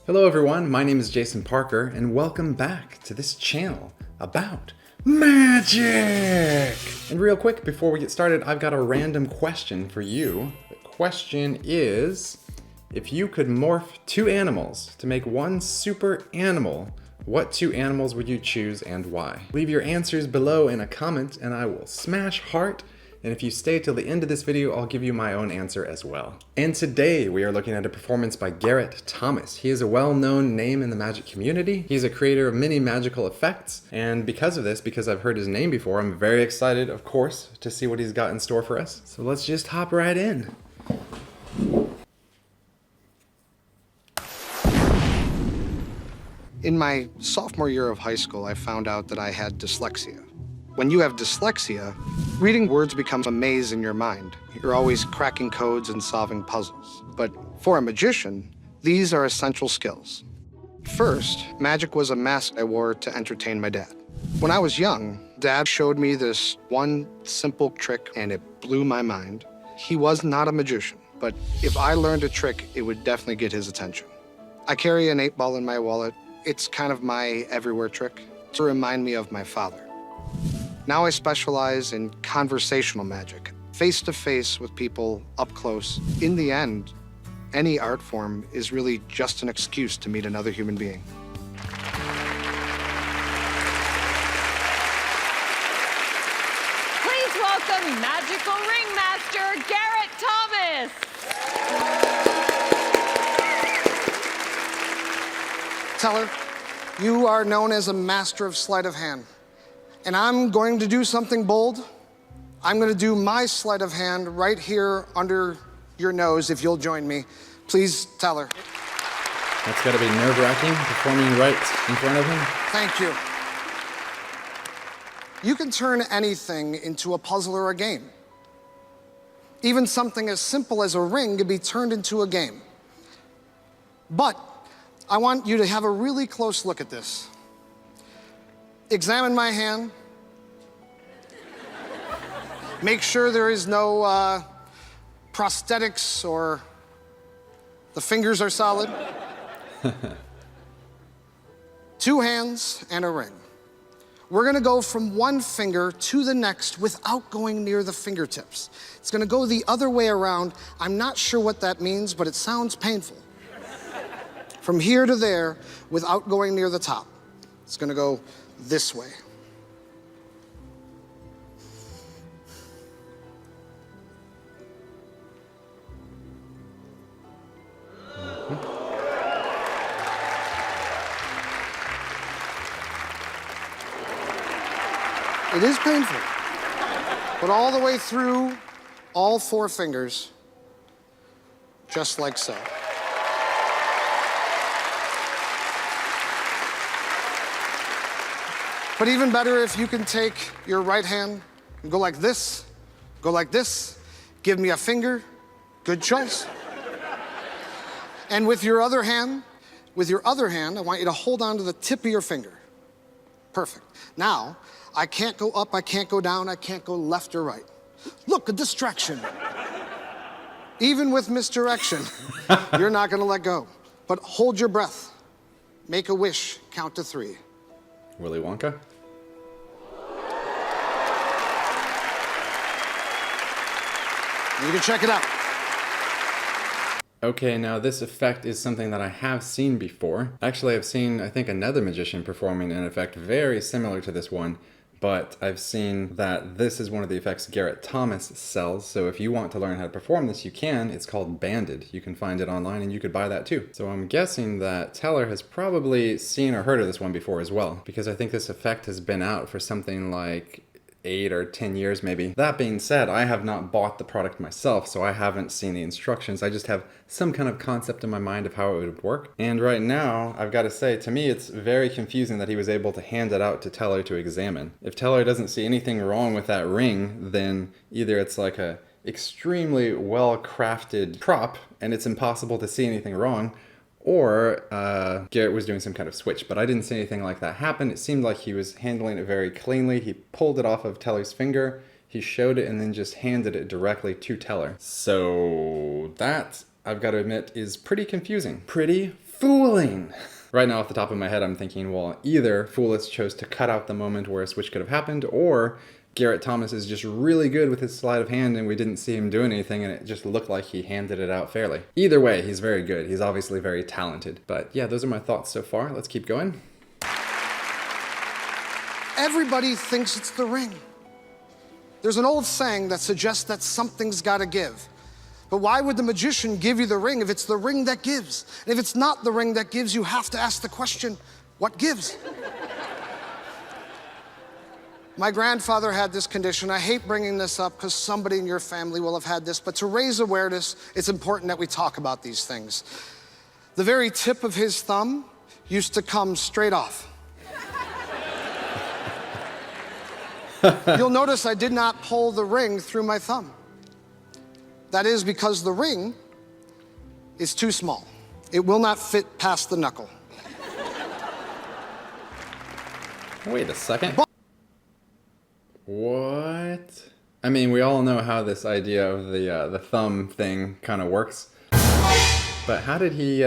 Hello everyone, my name is Jason Parker and welcome back to this channel about magic! And real quick, before we get started, I've got a random question for you. The question is, if you could morph two animals to make one super animal, what two animals would you choose and why? Leave your answers below in a comment and I will smash heart. And if you stay till the end of this video, I'll give you my own answer as well. And today we are looking at a performance by Garrett Thomas. He is a well-known name in the magic community. He's a creator of many magical effects. And because of this, because I've heard his name before, I'm very excited, of course, to see what he's got in store for us. So let's just hop right in. In my sophomore year of high school, I found out that I had dyslexia. When you have dyslexia, reading words becomes a maze in your mind. You're always cracking codes and solving puzzles. But for a magician, these are essential skills. First, magic was a mask I wore to entertain my dad. When I was young, Dad showed me this one simple trick and it blew my mind. He was not a magician, but if I learned a trick, it would definitely get his attention. I carry an 8-ball in my wallet. It's kind of my everywhere trick to remind me of my father. Now I specialize in conversational magic, face-to-face with people up close. In the end, any art form is really just an excuse to meet another human being. Please welcome Magical Ringmaster Garrett Thomas. Teller, you are known as a master of sleight of hand. And I'm going to do something bold. I'm going to do my sleight of hand right here under your nose, if you'll join me. Please, Teller. That's gotta be nerve-wracking, performing right in front of him. Thank you. You can turn anything into a puzzle or a game. Even something as simple as a ring can be turned into a game. But I want you to have a really close look at this. Examine my hand. Make sure there is no prosthetics or the fingers are solid. 2 hands and a ring. We're gonna go from one finger to the next without going near the fingertips. It's gonna go the other way around. I'm not sure what that means, but it sounds painful. From here to there without going near the top. It's gonna go this way. It is painful, but all the way through all 4 fingers, just like so. But even better if you can take your right hand and go like this, give me a finger, good choice. And with your other hand, I want you to hold on to the tip of your finger. Perfect. Now, I can't go up, I can't go down, I can't go left or right. Look, a distraction. Even with misdirection, you're not gonna let go. But hold your breath. Make a wish, count to 3. Willy Wonka? You can check it out. Okay, now this effect is something that I have seen before. Actually, I've seen, I think, another magician performing an effect very similar to this one, but I've seen that this is one of the effects Garrett Thomas sells, so if you want to learn how to perform this, you can. It's called Banded. You can find it online and you could buy that too. So I'm guessing that Teller has probably seen or heard of this one before as well, because I think this effect has been out for something like 8 or 10 years maybe. That being said, I have not bought the product myself, so I haven't seen the instructions. I just have some kind of concept in my mind of how it would work. And right now, I've got to say, to me, it's very confusing that he was able to hand it out to Teller to examine. If Teller doesn't see anything wrong with that ring, then either it's like a extremely well-crafted prop and it's impossible to see anything wrong, or Garrett was doing some kind of switch, but I didn't see anything like that happen. It seemed like he was handling it very cleanly. He pulled it off of Teller's finger, he showed it, and then just handed it directly to Teller. So that, I've got to admit, is pretty confusing. Pretty fooling. Right now, off the top of my head, I'm thinking, well, either Fool Us chose to cut out the moment where a switch could have happened, or Garrett Thomas is just really good with his sleight of hand and we didn't see him doing anything and it just looked like he handed it out fairly. Either way, he's very good. He's obviously very talented. But yeah, those are my thoughts so far. Let's keep going. Everybody thinks it's the ring. There's an old saying that suggests that something's gotta give. But why would the magician give you the ring if it's the ring that gives? And if it's not the ring that gives, you have to ask the question, what gives? My grandfather had this condition. I hate bringing this up because somebody in your family will have had this, but to raise awareness, it's important that we talk about these things. The very tip of his thumb used to come straight off. You'll notice I did not pull the ring through my thumb. That is because the ring is too small. It will not fit past the knuckle. Wait a second. What? I mean, we all know how this idea of the thumb thing kind of works. But how did he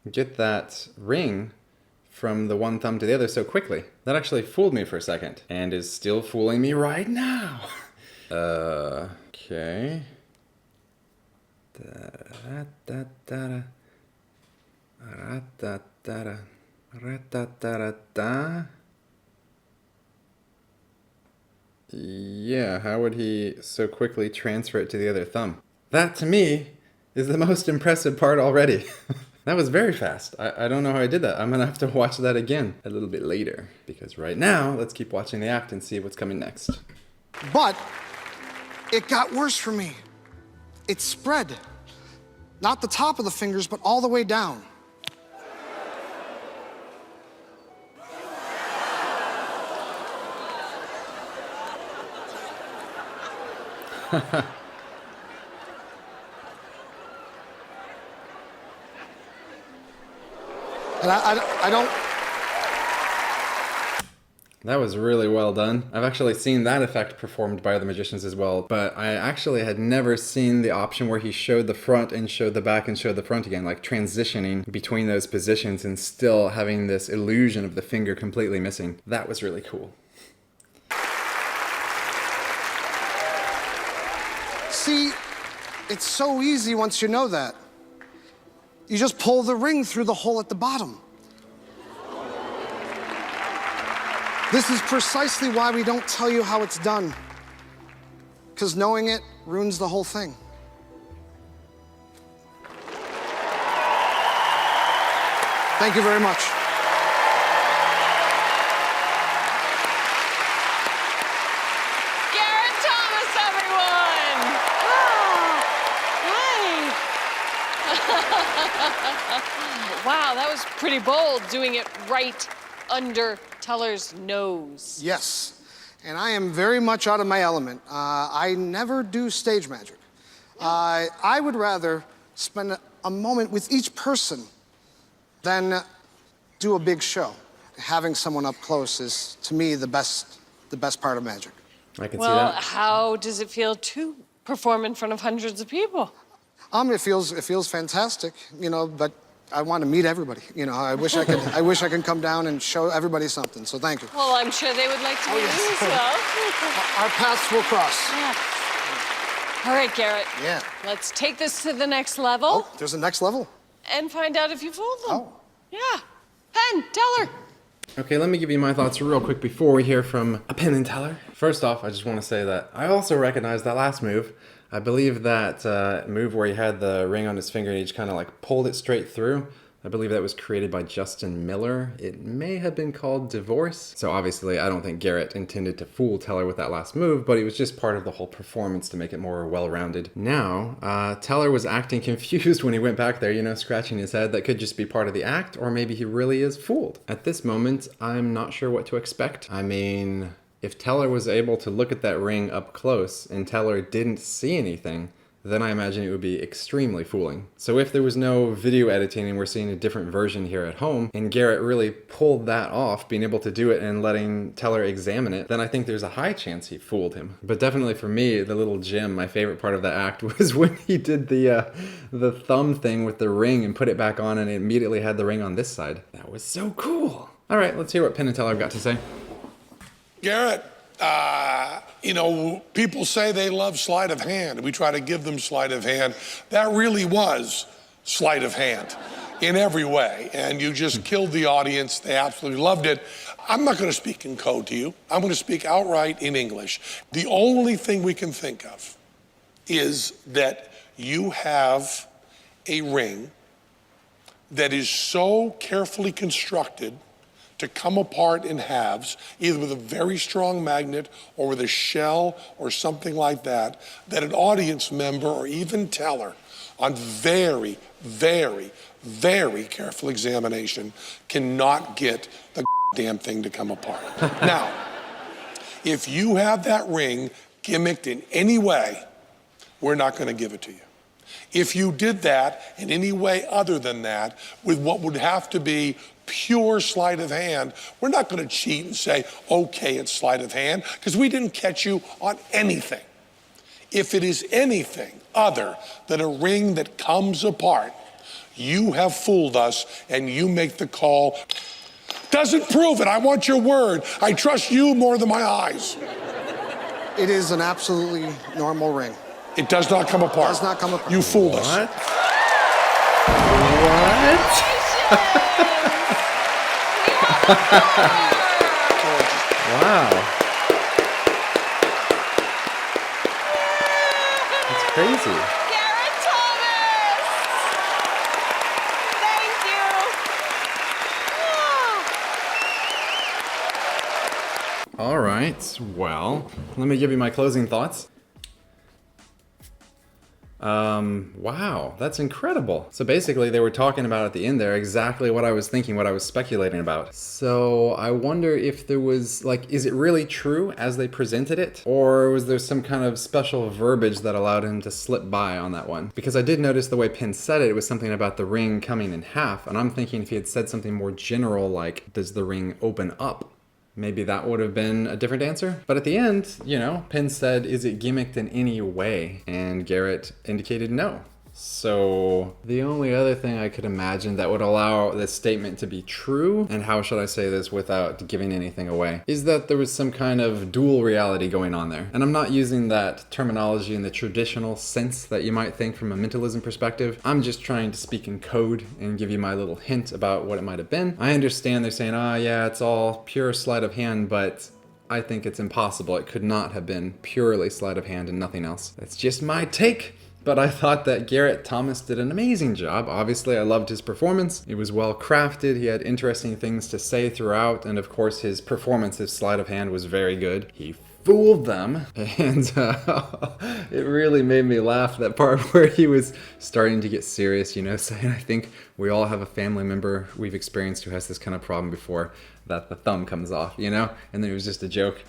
get that ring from the one thumb to the other so quickly? That actually fooled me for a second, and is still fooling me right now. Okay. Yeah, how would he so quickly transfer it to the other thumb? That, to me, is the most impressive part already. That was very fast. I don't know how I did that. I'm gonna have to watch that again a little bit later. Because right now, let's keep watching the act and see what's coming next. But it got worse for me. It spread. Not the top of the fingers, but all the way down. And I don't... That was really well done. I've actually seen that effect performed by other magicians as well, but I actually had never seen the option where he showed the front and showed the back and showed the front again, like transitioning between those positions and still having this illusion of the finger completely missing. That was really cool. See, it's so easy once you know that. You just pull the ring through the hole at the bottom. This is precisely why we don't tell you how it's done. Because knowing it ruins the whole thing. Thank you very much. Garrett Thomas, everyone! Hi! Wow, that was pretty bold, doing it right under Teller's nose. Yes, and I am very much out of my element. I never do stage magic. I would rather spend a moment with each person than do a big show. Having someone up close is, to me, the best part of magic. I can see Well, that. how does it feel to perform in front of hundreds of people? It feels fantastic, you know, but I want to meet everybody. You know, I wish I could come down and show everybody something. So thank you. Well, I'm sure they would like to meet you as well. Our paths will cross. Yeah. All right, Garrett. Yeah. Let's take this to the next level Oh, there's a next level. and find out if you fooled them. Oh. Yeah. Penn, Teller. Okay, let me give you my thoughts real quick before we hear from a Penn and Teller. First off, I just want to say that I also recognize that last move. I believe that move where he had the ring on his finger and he just kind of like pulled it straight through. I believe that was created by Justin Miller. It may have been called Divorce. So obviously I don't think Garrett intended to fool Teller with that last move, but it was just part of the whole performance to make it more well-rounded. Now, Teller was acting confused when he went back there, you know, scratching his head. That could just be part of the act, or maybe he really is fooled. At this moment, I'm not sure what to expect. I mean, if Teller was able to look at that ring up close and Teller didn't see anything, then I imagine it would be extremely fooling. So if there was no video editing and we're seeing a different version here at home, and Garrett really pulled that off, being able to do it and letting Teller examine it, then I think there's a high chance he fooled him. But definitely for me, the little Jim, my favorite part of the act was when he did the thumb thing with the ring and put it back on and it immediately had the ring on this side. That was so cool. All right, let's hear what Penn and Teller have got to say. Garrett, people say they love sleight of hand. We try to give them sleight of hand. That really was sleight of hand in every way. And you just killed the audience. They absolutely loved it. I'm not going to speak in code to you. I'm going to speak outright in English. The only thing we can think of is that you have a ring that is so carefully constructed to come apart in halves, either with a very strong magnet or with a shell or something like that, that an audience member or even Teller on very, very, very careful examination cannot get the damn thing to come apart. Now, if you have that ring gimmicked in any way, we're not going to give it to you. If you did that in any way other than that, with what would have to be pure sleight of hand, we're not going to cheat and say, okay, it's sleight of hand, because we didn't catch you on anything. If it is anything other than a ring that comes apart, you have fooled us and you make the call. Doesn't prove it. I want your word. I trust you more than my eyes. It is an absolutely normal ring. It does not come apart. Does not come apart. You fooled us. What? What? Wow. That's crazy. Garrett Thomas! Thank you. All right. Well, let me give you my closing thoughts. Wow, that's incredible. So basically they were talking about at the end there exactly what I was thinking, what I was speculating about. So I wonder if there was, like, is it really true as they presented it? Or was there some kind of special verbiage that allowed him to slip by on that one? Because I did notice the way Penn said it, it was something about the ring coming in half. And I'm thinking if he had said something more general, like, does the ring open up? Maybe that would have been a different answer. But at the end, Penn said, is it gimmicked in any way? And Garrett indicated no. So the only other thing I could imagine that would allow this statement to be true, and how should I say this without giving anything away, is that there was some kind of dual reality going on there. And I'm not using that terminology in the traditional sense that you might think from a mentalism perspective. I'm just trying to speak in code and give you my little hint about what it might have been. I understand they're saying, yeah, it's all pure sleight of hand, but I think it's impossible. It could not have been purely sleight of hand and nothing else. That's just my take. But I thought that Garrett Thomas did an amazing job. Obviously, I loved his performance. It was well crafted. He had interesting things to say throughout. And of course, his performance, his sleight of hand was very good. He fooled them. And it really made me laugh, that part where he was starting to get serious, saying, I think we all have a family member we've experienced who has this kind of problem before, that the thumb comes off, And then it was just a joke.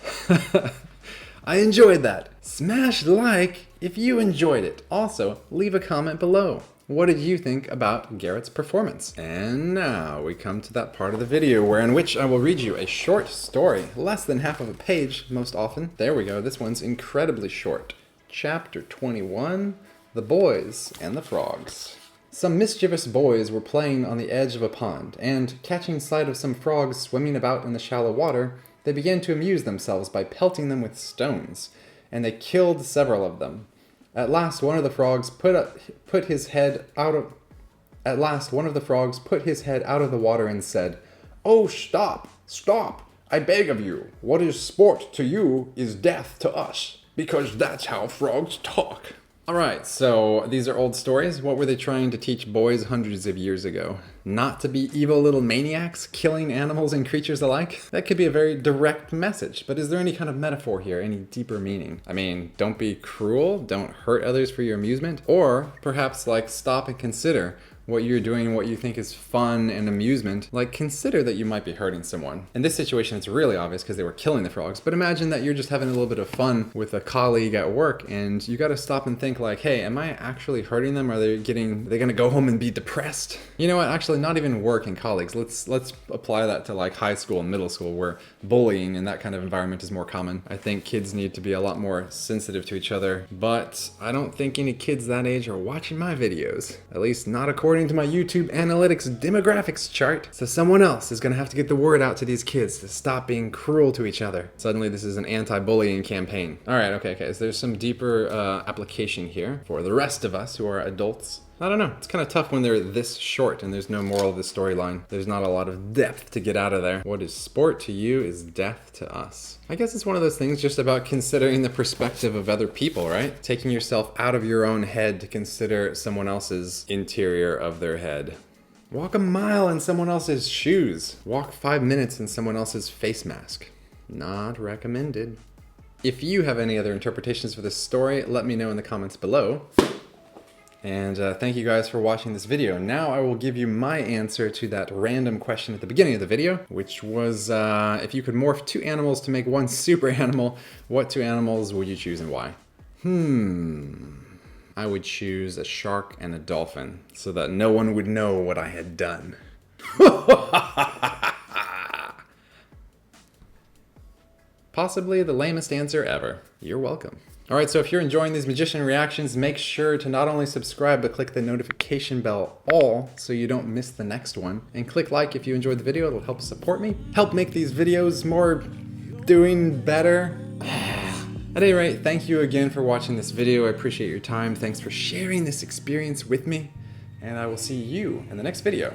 I enjoyed that. Smash like if you enjoyed it. Also, leave a comment below. What did you think about Garrett's performance? And now we come to that part of the video in which I will read you a short story, less than half of a page most often. There we go, this one's incredibly short. Chapter 21, The Boys and the Frogs. Some mischievous boys were playing on the edge of a pond, and catching sight of some frogs swimming about in the shallow water, they began to amuse themselves by pelting them with stones, and they killed several of them. At last one of the frogs put his head out of the water and said, "Oh, stop, I beg of you. What is sport to you is death to us, because that's how frogs talk." Alright, so these are old stories. What were they trying to teach boys hundreds of years ago? Not to be evil little maniacs, killing animals and creatures alike? That could be a very direct message, but is there any kind of metaphor here, any deeper meaning? I mean, don't be cruel, don't hurt others for your amusement, or perhaps stop and consider what you're doing, what you think is fun and amusement, like consider that you might be hurting someone. In this situation, it's really obvious because they were killing the frogs, but imagine that you're just having a little bit of fun with a colleague at work and you got to stop and think like, hey, am I actually hurting them? Are they gonna go home and be depressed? You know what? Actually, not even work and colleagues. Let's apply that to like high school and middle school where bullying and that kind of environment is more common. I think kids need to be a lot more sensitive to each other, but I don't think any kids that age are watching my videos. At least not according to my YouTube analytics demographics chart. So someone else is gonna have to get the word out to these kids to stop being cruel to each other. Suddenly this is an anti-bullying campaign. All right, okay, so there's some deeper application here for the rest of us who are adults. I don't know, it's kind of tough when they're this short and there's no moral of the storyline. There's not a lot of depth to get out of there. What is sport to you is death to us. I guess it's one of those things just about considering the perspective of other people, right? Taking yourself out of your own head to consider someone else's interior of their head. Walk a mile in someone else's shoes. Walk 5 minutes in someone else's face mask. Not recommended. If you have any other interpretations for this story, let me know in the comments below. And thank you guys for watching this video. Now I will give you my answer to that random question at the beginning of the video, which was if you could morph 2 animals to make 1 super animal, what 2 animals would you choose and why? I would choose a shark and a dolphin so that no one would know what I had done. Possibly the lamest answer ever. You're welcome. Alright, so if you're enjoying these magician reactions, make sure to not only subscribe, but click the notification bell all so you don't miss the next one. And click like if you enjoyed the video, it'll help support me. Help make these videos more doing better. At any rate, thank you again for watching this video. I appreciate your time. Thanks for sharing this experience with me. And I will see you in the next video.